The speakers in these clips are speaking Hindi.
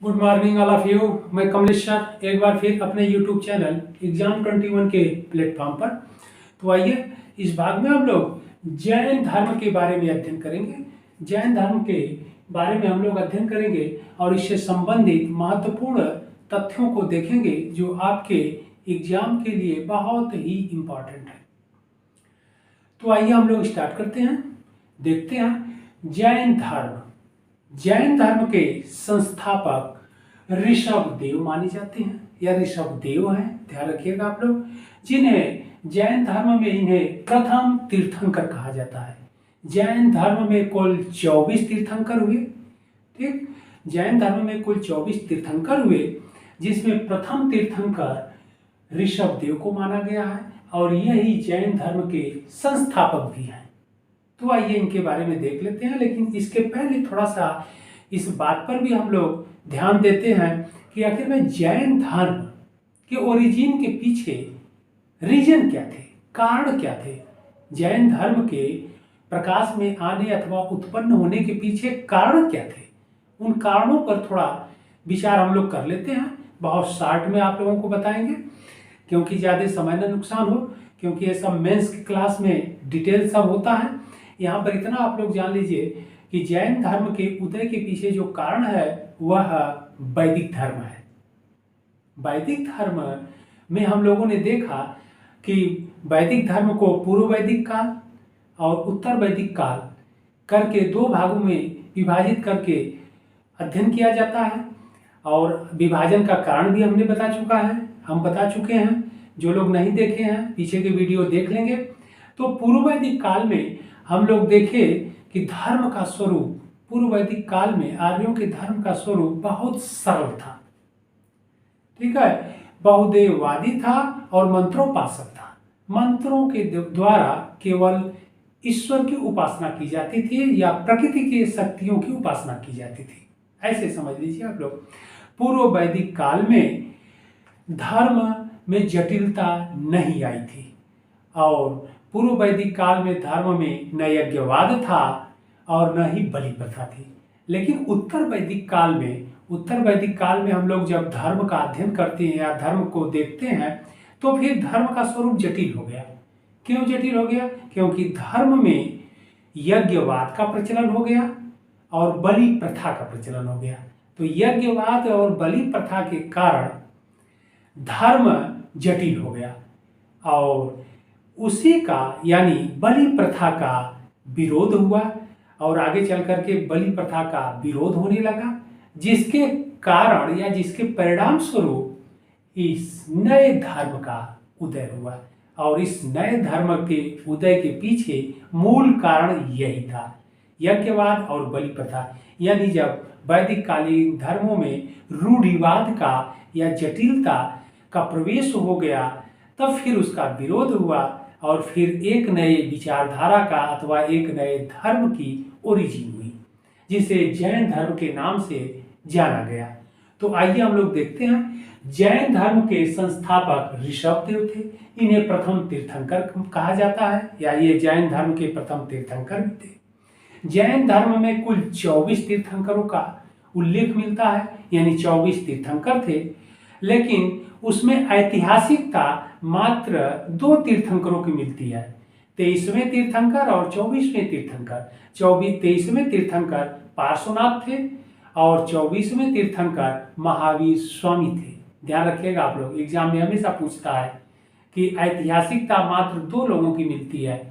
Good morning all of you. मैं कमलेश सर एक बार फिर अपने यूट्यूब चैनल एग्जाम 21 के प्लेटफॉर्म पर। तो आइए इस भाग में हम लोग जैन धर्म के बारे में अध्ययन करेंगे। जैन धर्म के बारे में हम लोग अध्ययन करेंगे और इससे संबंधित महत्वपूर्ण तथ्यों को देखेंगे जो आपके एग्जाम के लिए बहुत ही इम्पोर्टेंट है। तो आइए हम लोग स्टार्ट करते हैं। देखते हैं जैन धर्म के संस्थापक ऋषभ देव माने जाते हैं या ऋषभ देव हैं, ध्यान रखिएगा आप लोग, जिन्हें जैन धर्म में इन्हें प्रथम तीर्थंकर कहा जाता है। जैन धर्म में कुल 24 तीर्थंकर हुए। ठीक, जैन धर्म में कुल 24 तीर्थंकर हुए, जिसमें प्रथम तीर्थंकर ऋषभ देव को माना गया है और यही जैन धर्म के संस्थापक भी हैं। तो आइए इनके बारे में देख लेते हैं, लेकिन इसके पहले थोड़ा सा इस बात पर भी हम लोग ध्यान देते हैं कि आखिर में जैन धर्म के ओरिजिन के पीछे रीजन क्या थे, कारण क्या थे। जैन धर्म के प्रकाश में आने अथवा उत्पन्न होने के पीछे कारण क्या थे, उन कारणों पर थोड़ा विचार हम लोग कर लेते हैं। बहुत शार्ट में आप लोगों को बताएंगे क्योंकि ज़्यादा समय न नुकसान हो, क्योंकि ये सब मेंस की क्लास में डिटेल सब होता है। यहाँ पर इतना आप लोग जान लीजिए कि जैन धर्म के उदय के पीछे जो कारण है वह वैदिक धर्म है। वैदिक धर्म में हम लोगों ने देखा कि वैदिक धर्म को पूर्व वैदिक काल और उत्तर वैदिक काल करके दो भागों में विभाजित करके अध्ययन किया जाता है और विभाजन का कारण भी हमने बता चुके हैं। जो लोग नहीं देखे हैं पीछे के वीडियो देख लेंगे। तो पूर्व वैदिक काल में हम लोग देखे कि धर्म का स्वरूप पूर्व वैदिक काल में आर्यों के धर्म का स्वरूप बहुत सरल था। ठीक है, बहुदेववादी था और मंत्रोपासक था। मंत्रों के द्वारा केवल ईश्वर की उपासना की जाती थी या प्रकृति की शक्तियों की उपासना की जाती थी, ऐसे समझ लीजिए आप लोग। पूर्व वैदिक काल में धर्म में जटिलता नहीं आई थी और पूर्व वैदिक काल में धर्म में न यज्ञवाद था और न ही बलि प्रथा थी। लेकिन उत्तर वैदिक काल में हम लोग जब धर्म का अध्ययन करते हैं या धर्म को देखते हैं तो फिर धर्म का स्वरूप जटिल हो गया। क्यों जटिल हो गया? क्योंकि धर्म में यज्ञवाद का प्रचलन हो गया और बलि प्रथा का प्रचलन हो गया। तो यज्ञवाद और बलि प्रथा के कारण धर्म जटिल हो गया और उसी का यानी बलि प्रथा का विरोध हुआ और आगे चल करके बलि प्रथा का विरोध होने लगा, जिसके कारण या जिसके परिणाम स्वरूप इस नए धर्म का उदय हुआ। और इस नए धर्म के उदय के पीछे मूल कारण यही था, यज्ञवाद और बलि प्रथा। यानी जब वैदिक कालीन धर्मों में रूढ़िवाद का या जटिलता का प्रवेश हो गया तब फिर उसका विरोध हुआ और फिर एक नए विचारधारा का अथवा एक नए धर्म की ओरिजिन हुई, जिसे जैन धर्म के नाम से जाना गया। तो आइए हम लोग देखते हैं। जैन धर्म के संस्थापक ऋषभ देव थे। इन्हें प्रथम तीर्थंकर कहा जाता है या ये जैन धर्म के प्रथम तीर्थंकर भी थे। जैन धर्म में कुल 24 तीर्थंकरों का उल्लेख मिलता है, यानी 24 तीर्थंकर थे, लेकिन उसमें ऐतिहासिकता मात्र 2 तीर्थंकरों की मिलती है, 23वें तीर्थंकर और 24वें तीर्थंकर। 23वें तीर्थंकर पार्श्वनाथ थे और 24वें तीर्थंकर महावीर स्वामी थे। ध्यान रखिएगा आप लोग, एग्जाम में हमेशा पूछता है कि ऐतिहासिकता मात्र 2 लोगों की मिलती है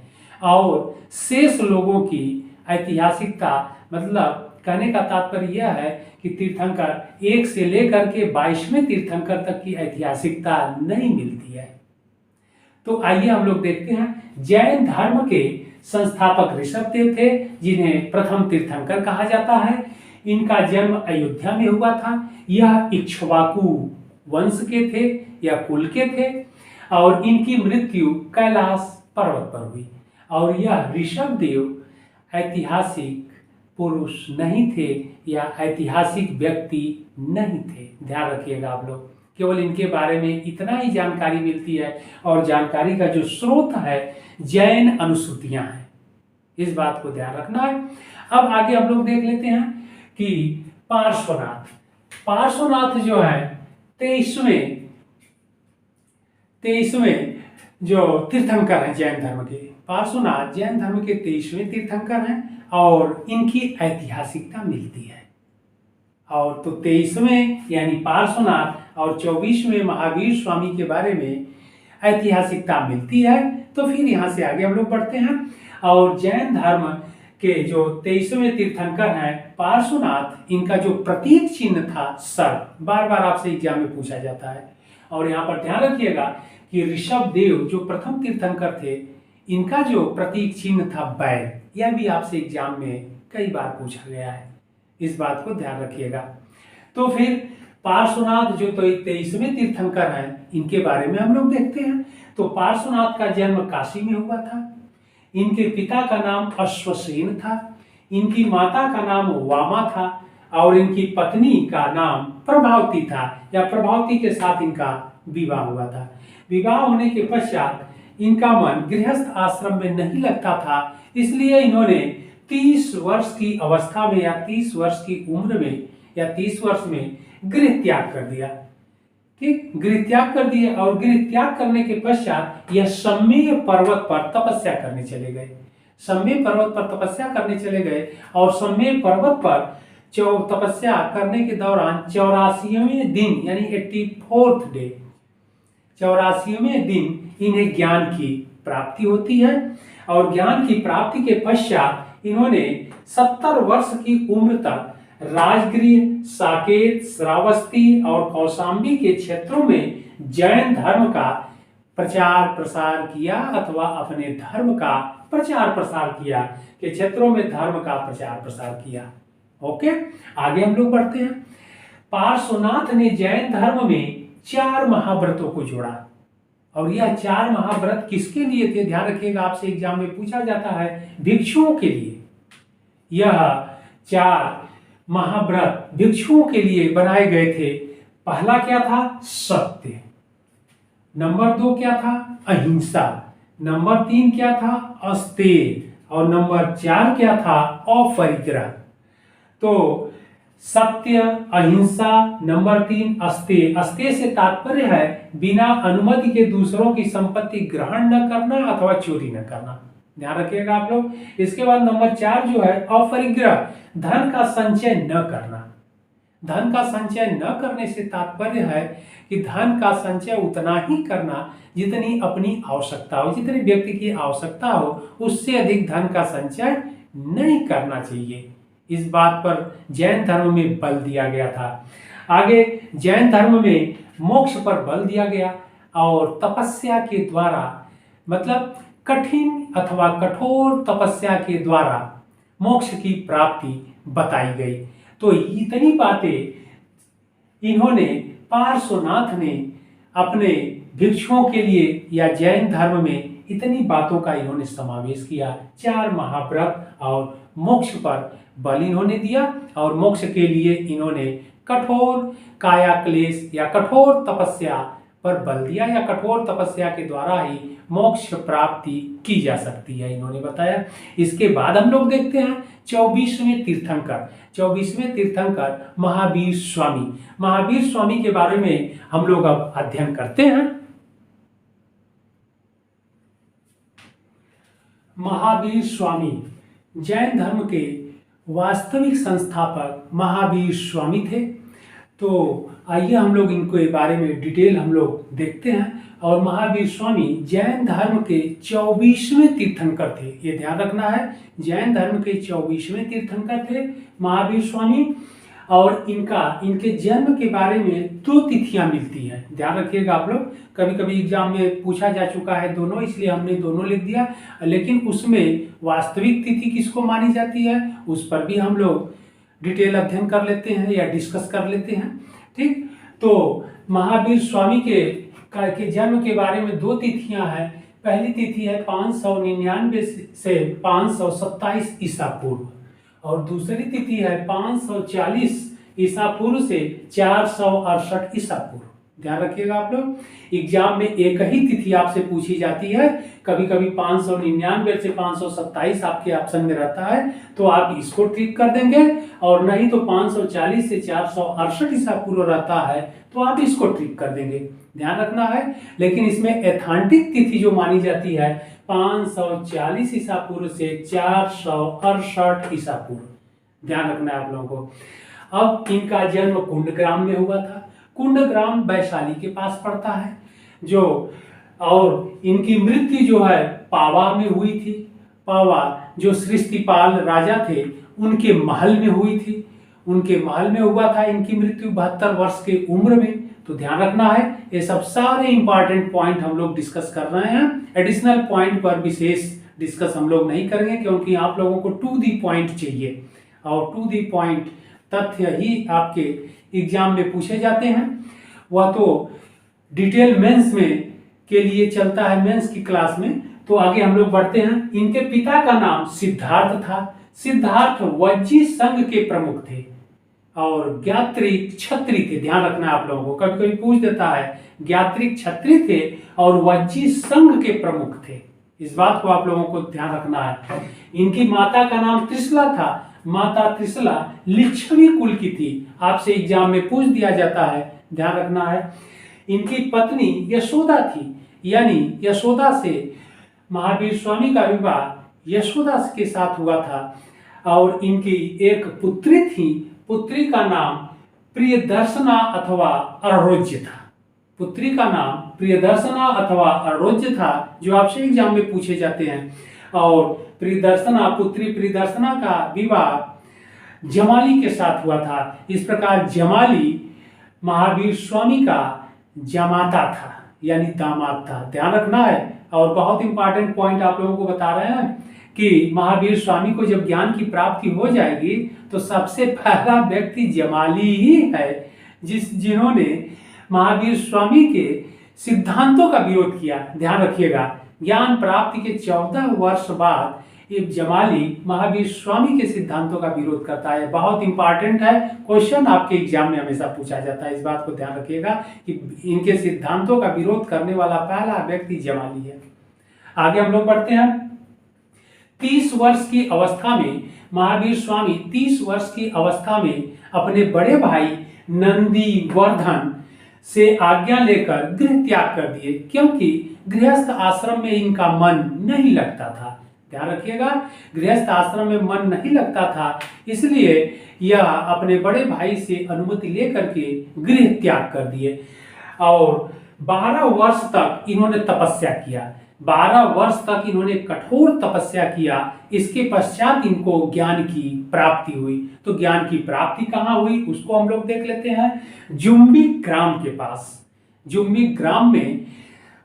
और शेष लोगों की ऐतिहासिकता, मतलब कहने का तात्पर्य यह है कि तीर्थंकर 1 से लेकर के 22वें तीर्थंकर तक की ऐतिहासिकता नहीं मिलती है। तो आइए हम लोग देखते हैं। जैन धर्म के संस्थापक ऋषभ देव थे, जिन्हें प्रथम तीर्थंकर कहा जाता है। इनका जन्म अयोध्या में हुआ था। यह इक्ष्वाकु वंश के थे या कुल के थे और इनकी मृत्यु कैलाश पर्वत पर हुई। और यह ऋषभ देव ऐतिहासिक पुरुष नहीं थे या ऐतिहासिक व्यक्ति नहीं थे। ध्यान रखिएगा आप लोग, केवल इनके बारे में इतना ही जानकारी मिलती है और जानकारी का जो स्रोत है जैन अनुश्रुतियां हैं, इस बात को ध्यान रखना है। अब आगे हम लोग देख लेते हैं कि पार्श्वनाथ पार्श्वनाथ जो है 23वें जो तीर्थंकर हैं जैन धर्म के, पार्श्वनाथ जैन धर्म के 23वें तीर्थंकर हैं और इनकी ऐतिहासिकता मिलती है। और तो 23वें यानी पार्श्वनाथ और 24वें महावीर स्वामी के बारे में ऐतिहासिकता मिलती है। तो फिर यहाँ से आगे हम लोग बढ़ते हैं और जैन धर्म के जो 23वें तीर्थंकर हैं पार्श्वनाथ, इनका जो प्रतीक चिन्ह था सर्प, बार बार आपसे एग्जाम में पूछा जाता है। और यहाँ पर ध्यान रखिएगा कि ऋषभ देव जो प्रथम तीर्थंकर थे, इनका जो प्रतीक चिन्ह था बैल, यह भी आपसे एग्जाम में कई बार पूछा गया है, इस बात को ध्यान रखिएगा। तो फिर पार्श्वनाथ जो 23वें तीर्थंकर हैं, इनके बारे में हम लोग देखते हैं। तो पार्श्वनाथ का जन्म काशी में हुआ था। इनके पिता का नाम अश्वसेन था, इनकी माता का नाम वामा था और इनकी पत्नी का नाम प्रभावती था, या प्रभावती के साथ इनका विवाह हुआ था। विवाह होने के पश्चात इनका मन गृहस्थ आश्रम में नहीं लगता था, इसलिए इन्होंने 30 वर्ष की अवस्था में या 30 वर्ष की उम्र में या 30 वर्ष में गृह त्याग कर दिया। ठीक, गृह त्याग कर दिए और गृह त्याग करने के पश्चात यह सम्मेय पर्वत पर तपस्या करने चले गए। सम्मेय पर्वत पर तपस्या करने चले गए और सम्मेय पर्वत पर तपस्या करने के दौरान 84वें दिन यानी 84th डे, 84वें दिन इन्हें ज्ञान की प्राप्ति होती है। और ज्ञान की प्राप्ति के पश्चात इन्होंने 70 वर्ष की उम्र तक राजगृह, साकेत, श्रावस्ती और कौशाम्बी के क्षेत्रों में जैन धर्म का प्रचार प्रसार किया अथवा अपने धर्म का प्रचार प्रसार किया, के क्षेत्रों में धर्म का प्रचार प्रसार किया। ओके, आगे हम लोग बढ़ते हैं। पार्श्वनाथ ने जैन धर्म में 4 महाव्रतों को जोड़ा और यह 4 महाव्रत किसके लिए थे, ध्यान रखिएगा, आपसे एग्जाम में पूछा जाता है, भिक्षुओं के लिए। यह 4 महाव्रत भिक्षुओं के लिए बनाए गए थे। पहला क्या था? सत्य। नंबर 2 क्या था? अहिंसा। नंबर 3 क्या था? अस्तेय। और नंबर 4 क्या था? अपरिग्रह। तो सत्य, अहिंसा, नंबर 3 अस्तेय। अस्तेय से तात्पर्य है बिना अनुमति के दूसरों की संपत्ति ग्रहण न करना अथवा चोरी न करना, ध्यान रखिएगा आप लोग। इसके बाद नंबर 4 जो है अपरिग्रह, धन का संचय न करना। धन का संचय न करने से तात्पर्य है कि धन का संचय उतना ही करना जितनी अपनी आवश्यकता हो, जितनी व्यक्ति की आवश्यकता हो, उससे अधिक धन का संचय नहीं करना चाहिए। इस बात पर जैन धर्म में बल दिया गया था। आगे जैन धर्म में मोक्ष पर बल दिया गया और तपस्या के द्वारा, मतलब कठिन अथवा कठोर तपस्या के द्वारा मोक्ष की प्राप्ति बताई गई। तो इतनी बातें इन्होंने, पार्श्वनाथ ने अपने भिक्षुओं के लिए या जैन धर्म में इतनी बातों का इन्होंने समावेश किया। 4 महाव्रत और मोक्ष पर बल इन्होंने दिया और मोक्ष के लिए इन्होंने कठोर काया क्लेश या कठोर तपस्या पर बल दिया, या कठोर तपस्या के द्वारा ही मोक्ष प्राप्ति की जा सकती है, इन्होंने बताया। इसके बाद हम लोग देखते हैं 24वें तीर्थंकर। 24वें तीर्थंकर महावीर स्वामी। महावीर स्वामी के बारे में हम लोग अब अध्ययन करते हैं। महावीर स्वामी जैन धर्म के वास्तविक संस्थापक महावीर स्वामी थे। तो आइए हम लोग इनके बारे में डिटेल हम लोग देखते हैं। और महावीर स्वामी जैन धर्म के 24वें तीर्थंकर थे, ये ध्यान रखना है, जैन धर्म के 24वें तीर्थंकर थे महावीर स्वामी। और इनके जन्म के बारे में 2 तिथियां मिलती हैं, ध्यान रखिएगा आप लोग। कभी कभी एग्जाम में पूछा जा चुका है दोनों, इसलिए हमने दोनों लिख दिया, लेकिन उसमें वास्तविक तिथि किसको मानी जाती है उस पर भी हम लोग डिटेल अध्ययन कर लेते हैं या डिस्कस कर लेते हैं। ठीक, तो महावीर स्वामी के जन्म के बारे में 2 तिथियां हैं। पहली तिथि है 599 से 527 ईसा पूर्व और दूसरी तिथि है 540 ईसा पूर्व से 468 ईसा पूर्व। ध्यान रखिएगा आप लोग। एग्जाम में एक ही तिथि आपसे पूछी जाती है, कभी कभी 599 से 527 आपके ऑप्शन में रहता है, तो आप इसको ट्रिक कर देंगे, और नहीं तो 540 से 468 ईसा पूर्व रहता है तो आप इसको ट्रिक कर देंगे, ध्यान रखना है। लेकिन इसमें एथेंटिक तिथि जो मानी जाती है 540 ईसा पूर्व से 468 ईसा पूर्व, ध्यान रखना है आप लोगों को। अब इनका जन्म कुंडग्राम में हुआ था। कुंडग्राम वैशाली के पास पड़ता है जो, और इनकी मृत्यु जो है पावा में हुई थी। पावा जो सृष्टिपाल राजा थे उनके महल में हुई थी, उनके महल में हुआ था इनकी मृत्यु 72 वर्ष के उम्र में। तो ध्यान रखना है, ये सब सारे इंपॉर्टेंट पॉइंट हम लोग डिस्कस कर रहे हैं। एडिशनल पॉइंट पर विशेष डिस्कस हम लोग नहीं करेंगे, क्योंकि आप लोगों को टू दी पॉइंट चाहिए, और टू दी पॉइंट तथ्य ही आपके एग्जाम में पूछे जाते हैं। वह तो डिटेल मेंस में के लिए चलता है, मेंस की क्लास में। तो आगे हम लोग बढ़ते हैं। इनके पिता का नाम सिद्धार्थ था। सिद्धार्थ वज्जी संघ के प्रमुख थे और ज्ञात्रिक क्षत्रिय थे। ध्यान रखना है आप लोगों को, कभी कभी पूछ देता है, ज्ञात्रिक क्षत्रिय थे और वज्जी संघ के प्रमुख थे, इस बात को आप लोगों को ध्यान रखना है। इनकी माता का नाम त्रिशला था। माता त्रिशला लिच्छवी कुल की थी, आपसे एग्जाम में पूछ दिया जाता है, ध्यान रखना है। इनकी पत्नी यशोदा थी, यानी यशोदा से महावीर स्वामी का विवाह यशोदा के साथ हुआ था। और इनकी एक पुत्री थी, पुत्री का नाम प्रियदर्शना अथवा अरोज्य था। पुत्री का नाम प्रियदर्शना अथवा अरोज्य था, जो आपसे एग्जाम में पूछे जाते हैं। और प्रियदर्शना, पुत्री प्रियदर्शना का विवाह जमाली के साथ हुआ था। इस प्रकार जमाली महावीर स्वामी का जमाता था, यानी दामाद था, ध्यान रखना है। और बहुत इंपॉर्टेंट पॉइंट आप लोगों को बता रहे हैं कि महावीर स्वामी को जब ज्ञान की प्राप्ति हो जाएगी तो सबसे पहला व्यक्ति जमाली ही है जिन्होंने महावीर स्वामी के सिद्धांतों का विरोध किया। ध्यान रखिएगा, ज्ञान प्राप्ति के 14 वर्ष बाद ये जमाली महावीर स्वामी के सिद्धांतों का विरोध करता है। बहुत इंपॉर्टेंट है, क्वेश्चन आपके एग्जाम में हमेशा पूछा जाता है, इस बात को ध्यान रखिएगा कि इनके सिद्धांतों का विरोध करने वाला पहला व्यक्ति जमाली है। आगे हम लोग बढ़ते हैं। 30 वर्ष की अवस्था में महावीर स्वामी 30 वर्ष की अवस्था में अपने बड़े भाई नंदीवर्धन से आज्ञा लेकर गृह त्याग कर दिए, क्योंकि गृहस्थ आश्रम में इनका मन नहीं लगता था। ध्यान रखिएगा, गृहस्थ आश्रम में मन नहीं लगता था, इसलिए यह अपने बड़े भाई से अनुमति लेकर के गृह त्याग कर दिए। और 12 वर्ष तक इन्होंने तपस्या किया, 12 वर्ष तक इन्होंने कठोर तपस्या किया। इसके पश्चात इनको ज्ञान की प्राप्ति हुई। तो ज्ञान की प्राप्ति कहाँ हुई उसको हम लोग देख लेते हैं। जुम्बी ग्राम के पास, जुम्बी ग्राम में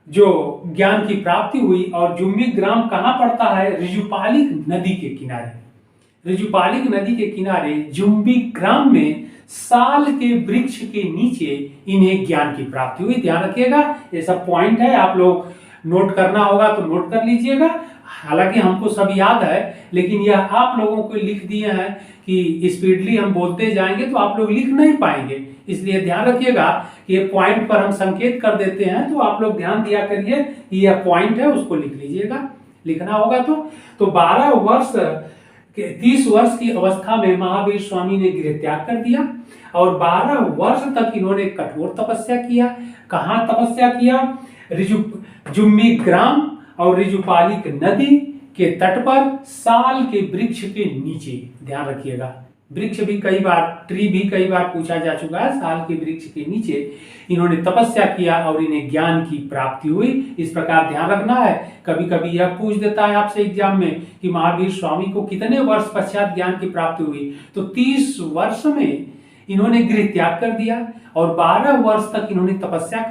जो ज्ञान की प्राप्ति हुई। और जुम्बी ग्राम कहाँ पड़ता है? रिजुपालिक नदी के किनारे। रिजुपालिक नदी के किनारे जुम्बी ग्राम में साल के वृक्ष के नीचे इन्हें ज्ञान की प्राप्ति हुई। ध्यान रखिएगा, ये सब पॉइंट है, आप लोग नोट करना होगा तो नोट कर लीजिएगा। हालांकि हमको सब याद है, लेकिन यह आप लोगों को लिख दिए हैं कि स्पीडली हम बोलते जाएंगे तो आप लोग लिख नहीं पाएंगे, इसलिए ध्यान रखिएगा कि ये पॉइंट पर हम संकेत कर देते हैं, तो आप लोग ध्यान दिया करिए कि यह पॉइंट है, उसको लिख लीजिएगा, लिखना होगा तो 12 वर्ष 30 वर्ष की अवस्था में महावीर स्वामी ने गृह त्याग कर दिया और 12 वर्ष तक इन्होंने कठोर तपस्या किया। कहाँ तपस्या किया? जुम्बी ग्राम और रिजुपालिक नदी के तट पर साल के वृक्ष के नीचे। ध्यान रखिएगा, वृक्ष भी कई बार, ट्री भी कई बार पूछा जा चुका है। साल के वृक्ष के नीचे इन्होंने तपस्या किया और इन्हें ज्ञान की प्राप्ति हुई। इस प्रकार ध्यान रखना है, कभी कभी यह पूछ देता है आपसे एग्जाम में कि महावीर स्वामी को कितने वर्ष पश्चात ज्ञान की प्राप्ति हुई, तो 30 वर्ष में इन्होंने गृह त्याग कर दिया और 12 वर्ष तक इन्होंने तपस्या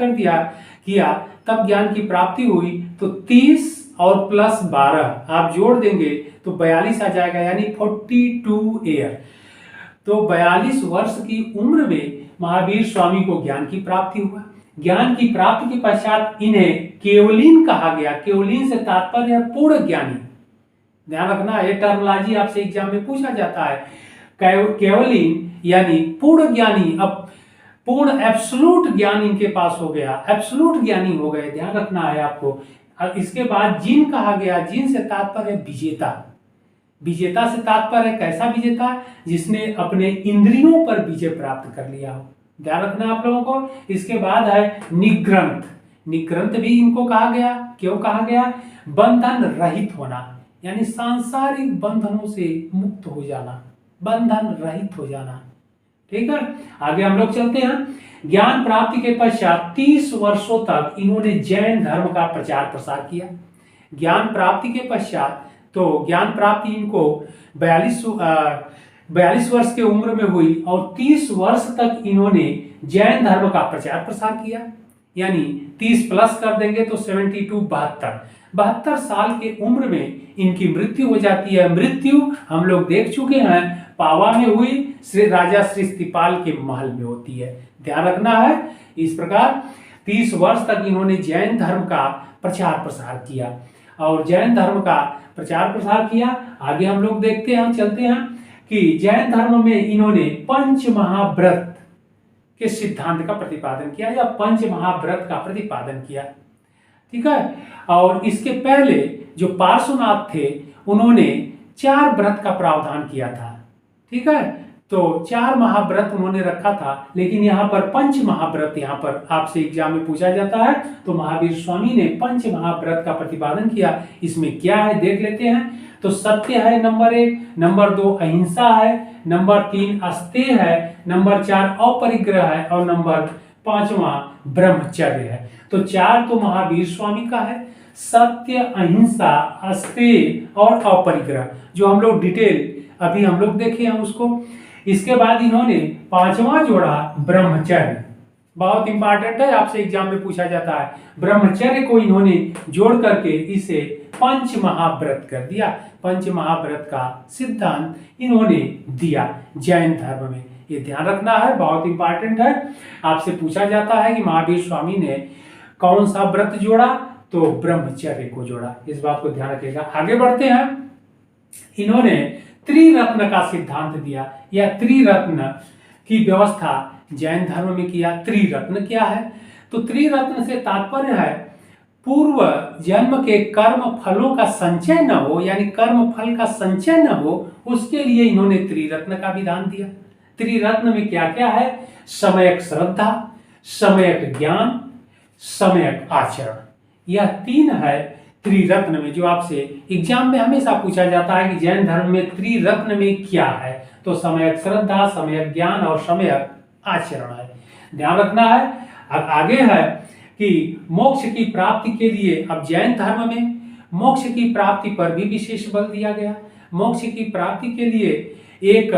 किया, तब ज्ञान की प्राप्ति हुई। तो 30 और प्लस 12 आप जोड़ देंगे तो 42 आ जाएगा, यानी 42 ईयर। तो 42 वर्ष की उम्र में महावीर स्वामी को ज्ञान की प्राप्ति हुआ। ज्ञान की प्राप्ति के पश्चात इन्हें केवलीन कहा गया। केवलीन से तात्पर्य है पूर्ण ज्ञानी। ध्यान रखना, ये टर्मोलॉजी आपसे एग्जाम में पूछा जाता है। केवलीन यानी पूर्ण ज्ञानी। अब पूर्ण एब्सोल्यूट ज्ञान इनके पास हो गया, एब्सोल्यूट ज्ञानी हो गए, ध्यान रखना है आपको। अब इसके बाद जिन कहा गया, जिन से तात्पर्य विजेता। विजेता से तात्पर्य कैसा विजेता? जिसने अपने इंद्रियों पर विजय प्राप्त कर लिया हो, ध्यान रखना आप लोगों को। इसके बाद है निग्रंथ। निग्रंथ भी इनको कहा गया, क्यों कहा गया? बंधन रहित होना, यानी सांसारिक बंधनों से मुक्त हो जाना, बंधन रहित हो जाना। ठीक है, आगे हम लोग चलते हैं। ज्ञान प्राप्ति के पश्चात 30 वर्षों तक इन्होंने जैन धर्म का प्रचार प्रसार किया। ज्ञान प्राप्ति के पश्चात, तो ज्ञान प्राप्ति इनको 42 वर्ष की उम्र में हुई और 30 वर्ष तक इन्होंने जैन धर्म का प्रचार प्रसार किया, यानी 30 प्लस कर देंगे तो 72, 72 साल के उम्र में इनकी मृत्यु हो जाती है। मृत्यु हम लोग देख चुके हैं, पावा में हुई, श्री राजा श्रीस्तिपाल के महल में होती है, ध्यान रखना है। इस प्रकार 30 वर्ष तक इन्होंने जैन धर्म का प्रचार प्रसार किया और जैन धर्म का प्रचार प्रसार किया। आगे हम लोग देखते हैं, चलते हैं कि जैन धर्म में इन्होंने पंच महाव्रत के सिद्धांत का प्रतिपादन किया या पंच महाव्रत का प्रतिपादन किया। ठीक है, और इसके पहले जो पार्श्वनाथ थे उन्होंने 4 व्रत का प्रावधान किया था। ठीक है, तो 4 महाव्रत उन्होंने रखा था, लेकिन यहाँ पर पंच महाव्रत, यहाँ पर आपसे एग्जाम में पूछा जाता है, तो महावीर स्वामी ने पंच महाव्रत का प्रतिपादन किया। इसमें क्या है देख लेते हैं। तो सत्य है नंबर 1, नंबर 2 अहिंसा है, नंबर 3 अस्तेय है, नंबर 4 अपरिग्रह है और नंबर 5वां ब्रह्मचर्य है। तो 4 तो महावीर स्वामी का है, सत्य, अहिंसा, अस्तेय और अपरिग्रह, जो हम लोग डिटेल अभी हम लोग देखे हैं उसको। इसके बाद इन्होंने 5वां जोड़ा ब्रह्मचर्य, बहुत इंपॉर्टेंट है, आपसे एग्जाम में पूछा जाता है। ब्रह्मचर्य को इन्होंने जोड़ करके इसे पंच महाव्रत कर दिया। पंच महाव्रत का सिद्धांत इन्होंने दिया जैन धर्म में, ये ध्यान रखना है, बहुत इंपॉर्टेंट है। आपसे पूछा जाता है कि महावीर स्वामी ने कौन सा व्रत जोड़ा, तो ब्रह्मचर्य को जोड़ा, इस बात को ध्यान रखिएगा। आगे बढ़ते हैं। इन्होंने त्रिरत्न का सिद्धांत दिया या त्रिरत्न की व्यवस्था जैन धर्म में किया। त्रिरत्न क्या है? तो त्रिरत्न से तात्पर्य है पूर्व जन्म के कर्म फलों का संचय न हो, यानी कर्म फल का संचय न हो, उसके लिए इन्होंने त्रिरत्न का विधान दिया। त्रिरत्न में क्या क्या है? सम्यक श्रद्धा, सम्यक ज्ञान, सम्यक आचरण, यह 3 है त्रिरत्न में, जो आपसे एग्जाम में हमेशा पूछा जाता है कि जैन धर्म में त्रिरत्न में क्या है, तो सम्यक श्रद्धा, सम्यक ज्ञान और सम्यक आचरण है, ध्यान रखना है। अब आगे है कि मोक्ष की प्राप्ति के लिए, अब जैन धर्म में मोक्ष की प्राप्ति पर भी विशेष बल दिया गया। मोक्ष की प्राप्ति के लिए एक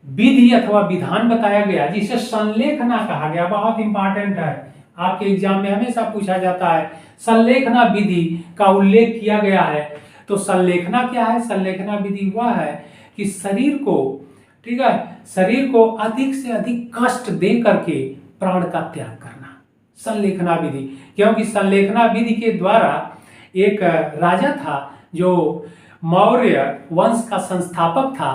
विधि अथवा विधान बताया गया जिसे संलेखना कहा गया, बहुत इंपॉर्टेंट है, आपके एग्जाम में हमेशा पूछा जाता है। संलेखना विधि का उल्लेख किया गया है। तो संलेखना क्या है? संलेखना विधि वह है कि शरीर को, ठीक है, शरीर को अधिक से अधिक कष्ट दे करके प्राण का त्याग करना, संलेखना विधि। क्योंकि संलेखना विधि के द्वारा एक राजा था जो मौर्य वंश का संस्थापक था।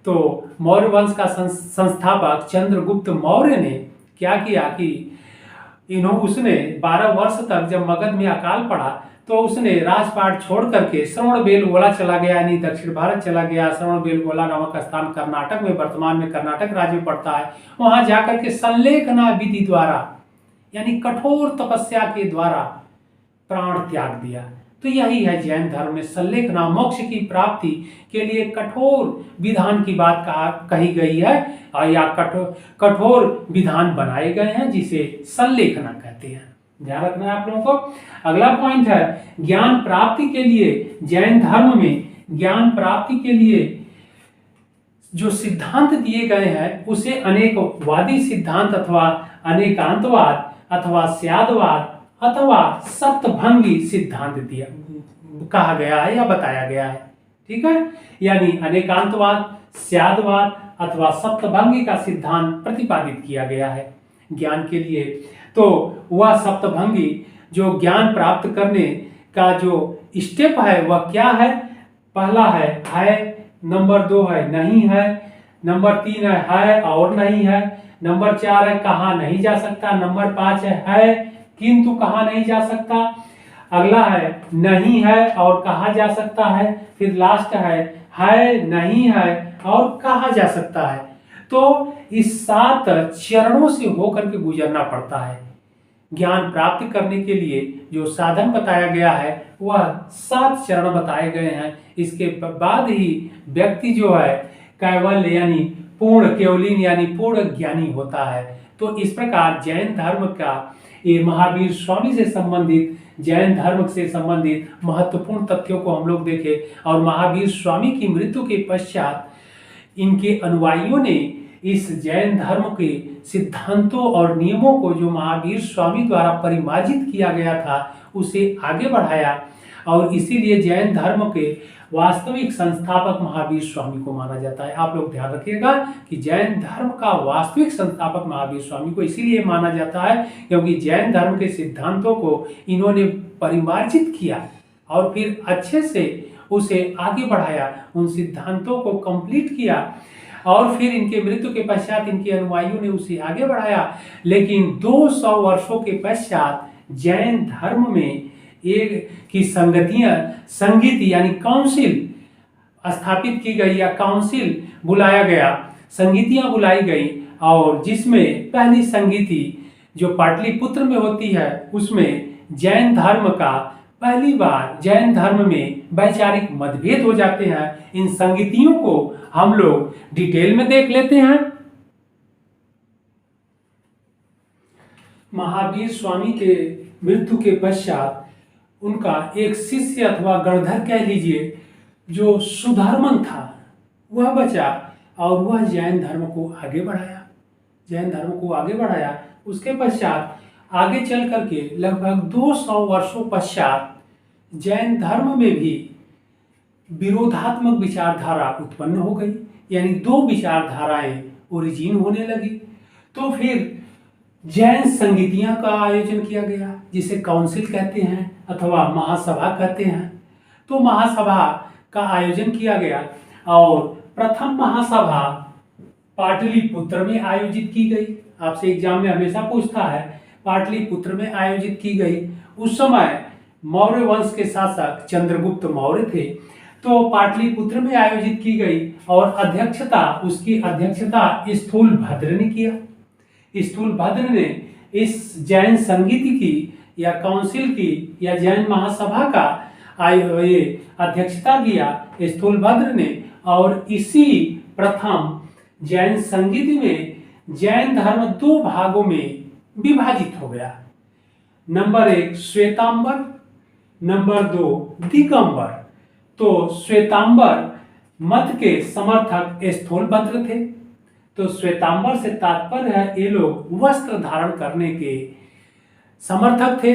तो मौर्य वंश का संस्थापक चंद्रगुप्त मौर्य ने क्या किया कि उसने 12 वर्ष तक जब मगध में अकाल पड़ा तो उसने राजपाट छोड़ करके श्रवणबेलगोला चला गया, यानी दक्षिण भारत चला गया। श्रवणबेलगोला नामक स्थान कर्नाटक में, वर्तमान में कर्नाटक राज्य में पड़ता है। वहां जाकर के संलेखना विधि द्वारा, यानी कठोर तपस्या के द्वारा प्राण त्याग दिया। तो यही है जैन धर्म में संलेखना, मोक्ष की प्राप्ति के लिए कठोर विधान की बात कही गई है, या कठोर विधान बनाए गए हैं जिसे संलेखना कहते हैं, ध्यान रखना है आप लोगों को। अगला पॉइंट है ज्ञान प्राप्ति के लिए, जैन धर्म में ज्ञान प्राप्ति के लिए जो सिद्धांत दिए गए हैं उसे अनेकवादी सिद्धांत अथवा अनेकांतवाद अथवा स्यादवाद अथवा सप्तभंगी सिद्धांत दिया कहा गया है या बताया गया है। ठीक है, यानी अनेकांतवाद, स्यादवाद अथवा सप्तभंगी का सिद्धांत प्रतिपादित किया गया है ज्ञान के लिए। तो वह सप्तभंगी जो ज्ञान प्राप्त करने का जो स्टेप है वह क्या है? पहला है, नंबर 2 है नहीं है, नंबर 3 है और नहीं है, नंबर 4 है कहा नहीं जा सकता, नंबर 5 है किंतु कहा नहीं जा सकता, अगला है नहीं है और कहा जा सकता है, फिर लास्ट है नहीं है और कहा जा सकता है। तो इस 7 चरणों से होकर के गुजरना पड़ता है। ज्ञान प्राप्त करने के लिए जो साधन बताया गया है वह 7 चरण बताए गए हैं। इसके बाद ही व्यक्ति जो है कैवल्य यानी पूर्ण केवलीन यानी पूर्ण ज्ञानी होता है। तो इस प्रकार जैन धर्म का ये महावीर स्वामी से संबंधित, जैन धर्म से संबंधित महत्वपूर्ण तथ्यों को हम लोग देखे और महावीर स्वामी की मृत्यु के पश्चात इनके अनुयायियों ने इस जैन धर्म के सिद्धांतों और नियमों को जो महावीर स्वामी द्वारा परिमार्जित किया गया था उसे आगे बढ़ाया और इसीलिए जैन धर्म के वास्तविक संस्थापक महावीर स्वामी को माना जाता है। आप लोग ध्यान रखिएगा कि जैन धर्म का वास्तविक संस्थापक महावीर स्वामी को इसीलिए माना जाता है क्योंकि जैन धर्म के सिद्धांतों को इन्होंने परिमार्जित किया और फिर अच्छे से उसे आगे बढ़ाया, उन सिद्धांतों को कंप्लीट किया और फिर इनके मृत्यु के पश्चात इनके अनुयायियों ने उसे आगे बढ़ाया। लेकिन 200 वर्षों के पश्चात जैन धर्म में एक की संगति यानी काउंसिल स्थापित की गई या काउंसिल बुलाया गया, संगीतियां बुलाई गई और जिसमें पहली संगीति जो पाटलिपुत्र में होती है उसमें जैन धर्म का पहली बार जैन धर्म में वैचारिक मतभेद हो जाते हैं। इन संगीतियों को हम लोग डिटेल में देख लेते हैं। महावीर स्वामी के मृत्यु के पश्चात उनका एक शिष्य अथवा गणधर कह लीजिए जो सुधर्मन था वह बचा और वह जैन धर्म को आगे बढ़ाया। उसके पश्चात आगे चल करके लगभग 200 वर्षों पश्चात जैन धर्म में भी विरोधात्मक विचारधारा उत्पन्न हो गई, यानी 2 विचारधाराएं ओरिजिन होने लगी। तो फिर जैन संगीतियां का आयोजन किया गया जिसे काउंसिल कहते हैं अथवा महासभा कहते हैं। तो महासभा का आयोजन किया गया और प्रथम महासभा पाटलिपुत्र में आयोजित की गई। आपसे एग्जाम में हमेशा पूछता है, पाटलिपुत्र में आयोजित की गई। उस समय मौर्य वंश के शासक चंद्रगुप्त मौर्य थे। तो पाटलिपुत्र में आयोजित की गई और उसकी अध्यक्षता स्थूलभद्र ने किया। स्थूलभद्र ने इस जैन संगीति की या काउंसिल की या जैन महासभा का अध्यक्षता किया स्थूलभद्र ने और इसी प्रथम जैन संगीति में जैन धर्म 2 भागों में विभाजित हो गया। Number 1 Shwetambar, number 2 Digambar. तो श्वेतांबर मत के समर्थक स्थूलभद्र थे। तो श्वेतांबर से तात्पर्य है ये लोग वस्त्र धारण करने के समर्थक थे,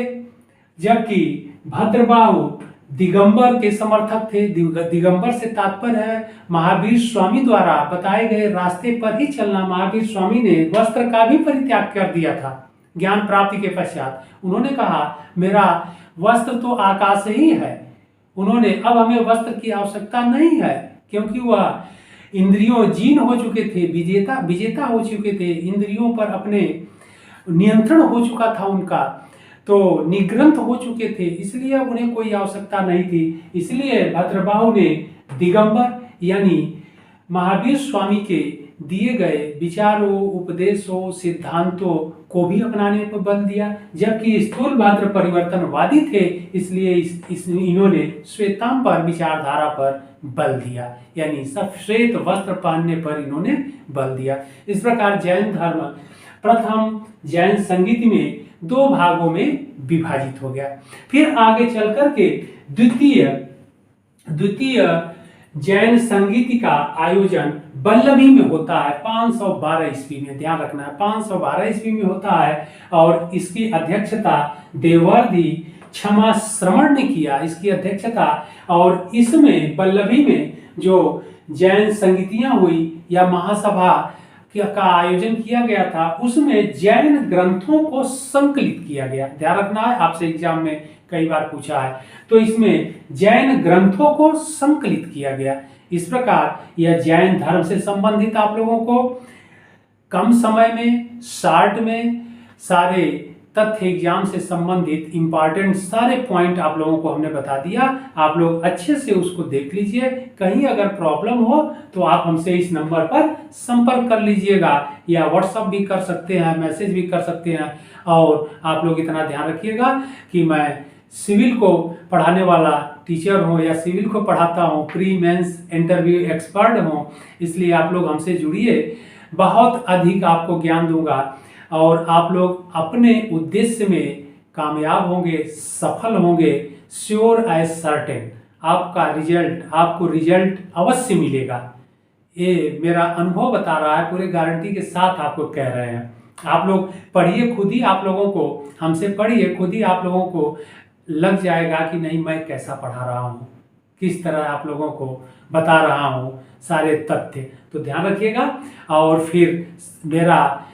जबकि भद्रबाहु दिगंबर के समर्थक थे। दिगंबर से तात्पर्य है महावीर स्वामी द्वारा बताए गए रास्ते पर ही चलना। महावीर स्वामी ने वस्त्र का भी परित्याग कर दिया था ज्ञान प्राप्ति के पश्चात। उन्होंने कहा मेरा वस्त्र तो आकाश ही है। अब हमें वस्त्र की आवश्यकता नहीं है क्योंकि वह इंद्रियों जीन हो चुके थे, विजेता हो चुके थे, इंद्रियों पर अपने नियंत्रण हो चुका था उनका, तो निग्रंथ हो चुके थे, इसलिए उन्हें कोई आवश्यकता नहीं थी। इसलिए भद्रबाहु ने दिगंबर यानी महावीर स्वामी के दिए गए विचारों, उपदेशों, सिद्धांतों को भी अपनाने पर बल दिया, जबकि स्थूलभद्र परिवर्तनवादी थे, इसलिए इन्होंने श्वेतांबर विचारधारा पर बल दिया, यानी श्वेत वस्त्र पहनने पर इन्होंने बल दिया। इस प्रकार जैन धर्म प्रथम जैन संगीत में 2 भागों में विभाजित हो गया। फिर आगे चल करके द्वितीय जैन संगीति का आयोजन बल्लभी में होता है 512 ईस्वी में। ध्यान रखना है 512 ईस्वी में होता है और इसकी अध्यक्षता देवर्षि क्षमा श्रवण ने किया इसकी अध्यक्षता। और इसमें बल्लभी में जो जैन संगीतियां हुई या महासभा का आयोजन किया गया था उसमें जैन ग्रंथों को संकलित किया गया। ध्यान रखना है, आपसे एग्जाम में कई बार पूछा है। तो इसमें जैन ग्रंथों को संकलित किया गया। इस प्रकार यह जैन धर्म से संबंधित आप लोगों को कम समय में, शार्ट में सारे तथ्य एग्जाम से संबंधित इंपॉर्टेंट सारे पॉइंट आप लोगों को हमने बता दिया। आप लोग अच्छे से उसको देख लीजिए। कहीं अगर प्रॉब्लम हो तो आप हमसे इस नंबर पर संपर्क कर लीजिएगा, या व्हाट्सअप भी कर सकते हैं, मैसेज भी कर सकते हैं। और आप लोग इतना ध्यान रखिएगा कि मैं सिविल को पढ़ाने वाला टीचर हूँ, या सिविल को पढ़ाता हूँ, प्री मेंस इंटरव्यू एक्सपर्ट हूँ। इसलिए आप लोग हमसे जुड़िए, बहुत अधिक आपको ज्ञान दूंगा और आप लोग अपने उद्देश्य में कामयाब होंगे, सफल होंगे। श्योर एज सर्टेन आपको रिजल्ट अवश्य मिलेगा। ये मेरा अनुभव बता रहा है, पूरे गारंटी के साथ आपको कह रहे हैं। आप लोग पढ़िए, खुद ही आप लोगों को हमसे पढ़िए, खुद ही आप लोगों को लग जाएगा कि नहीं मैं कैसा पढ़ा रहा हूँ, किस तरह आप लोगों को बता रहा हूँ सारे तथ्य। तो ध्यान रखिएगा। और फिर मेरा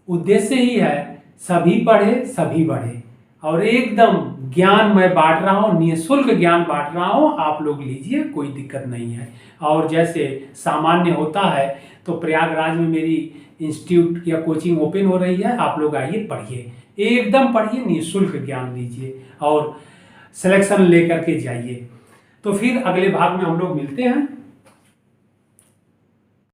उद्देश्य ही है सभी पढ़े सभी बढ़े, और एकदम ज्ञान मैं बांट रहा हूँ, निःशुल्क ज्ञान बांट रहा हूँ। आप लोग लीजिए, कोई दिक्कत नहीं है। और जैसे सामान्य होता है तो प्रयागराज में मेरी इंस्टीट्यूट या कोचिंग ओपन हो रही है, आप लोग आइए, पढ़िए, एकदम पढ़िए, निःशुल्क ज्ञान लीजिए और सिलेक्शन लेकर के जाइए। तो फिर अगले भाग में हम लोग मिलते हैं।